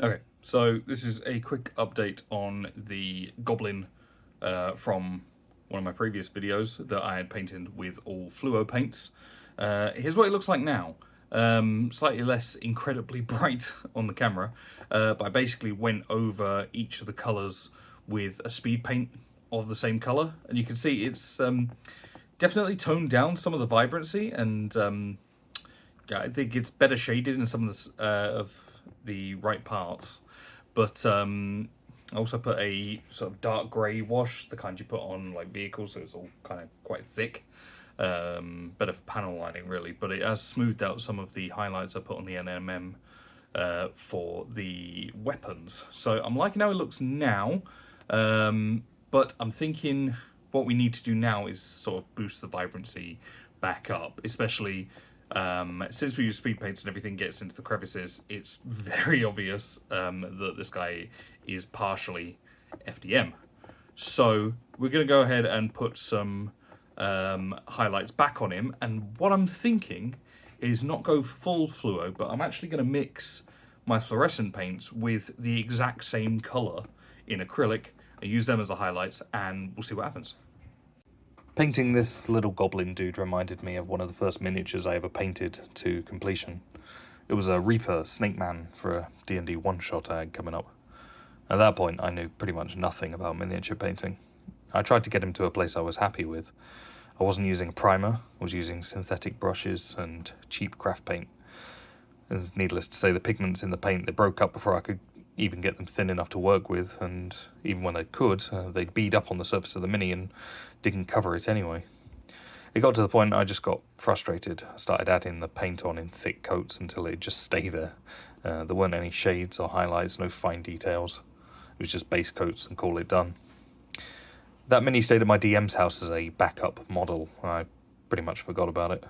Okay, so this is a quick update on the Goblin from one of my previous videos that I had painted with all fluo paints. Here's what it looks like now. Slightly less incredibly bright on the camera, but I basically went over each of the colours with a speed paint of the same colour, and you can see it's definitely toned down some of the vibrancy, and yeah, I think it's better shaded in some of the right parts. But I also put a sort of dark grey wash, the kind you put on like vehicles, so it's all kind of quite thick. Better for panel lining really, but it has smoothed out some of the highlights I put on the NMM for the weapons. So I'm liking how it looks now, but I'm thinking what we need to do now is sort of boost the vibrancy back up, especially since we use speed paints and everything gets into the crevices. It's very obvious that this guy is partially FDM. So we're going to go ahead and put some highlights back on him, and what I'm thinking is not go full fluo, but I'm actually going to mix my fluorescent paints with the exact same colour in acrylic and use them as the highlights, and we'll see what happens. Painting this little goblin dude reminded me of one of the first miniatures I ever painted to completion. It was a Reaper Snake Man for a D&D one-shot I had coming up. At that point, I knew pretty much nothing about miniature painting. I tried to get him to a place I was happy with. I wasn't using a primer, I was using synthetic brushes and cheap craft paint. It's needless to say, the pigments in the paint, they broke up before I could even get them thin enough to work with, and even when I could, they'd bead up on the surface of the mini and didn't cover it anyway. It got to the point I just got frustrated. I started adding the paint on in thick coats until it'd just stay there. There weren't any shades or highlights, no fine details. It was just base coats and call it done. That mini stayed at my DM's house as a backup model. I pretty much forgot about it.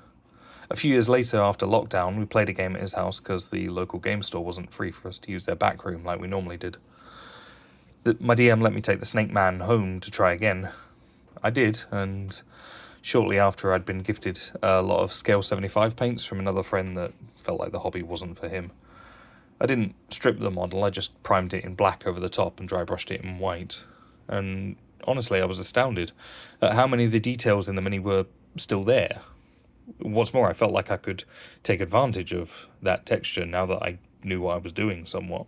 A few years later, after lockdown, we played a game at his house because the local game store wasn't free for us to use their back room like we normally did. My DM let me take the Snake Man home to try again. I did, and shortly after I'd been gifted a lot of Scale 75 paints from another friend that felt like the hobby wasn't for him. I didn't strip the model, I just primed it in black over the top and dry brushed it in white. And honestly, I was astounded at how many of the details in the mini were still there. What's more, I felt like I could take advantage of that texture now that I knew what I was doing somewhat.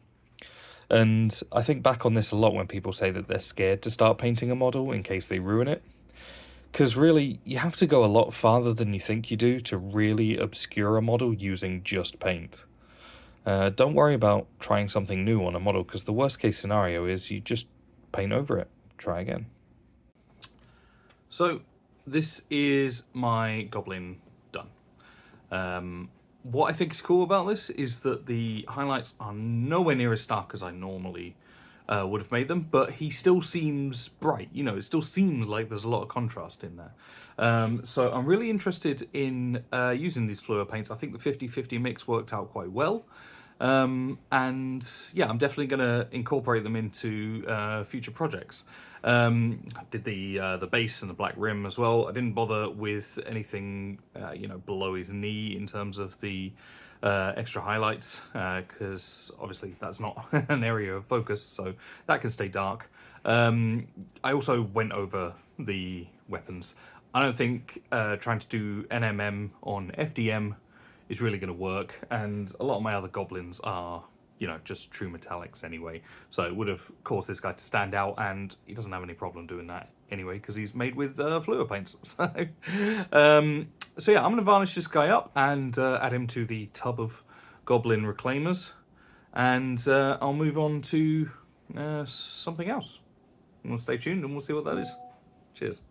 And I think back on this a lot when people say that they're scared to start painting a model in case they ruin it. Because really, you have to go a lot farther than you think you do to really obscure a model using just paint. Don't worry about trying something new on a model, because the worst case scenario is you just paint over it. Try again. So this is my goblin done. What I think is cool about this is that the highlights are nowhere near as stark as I normally would have made them, but he still seems bright. You know, it still seems like there's a lot of contrast in there. So I'm really interested in using these fluo paints. I think the 50-50 mix worked out quite well. And yeah, I'm definitely going to incorporate them into future projects. I did the base and the black rim as well. I didn't bother with anything below his knee in terms of the extra highlights, because obviously that's not an area of focus, so that can stay dark. I also went over the weapons. I don't think trying to do NMM on FDM is really going to work, and a lot of my other goblins are, just true metallics anyway, so it would have caused this guy to stand out, and he doesn't have any problem doing that anyway because he's made with fluo paints. So yeah, I'm going to varnish this guy up and add him to the tub of goblin reclaimers, and I'll move on to something else. We'll stay tuned and we'll see what that is. Cheers.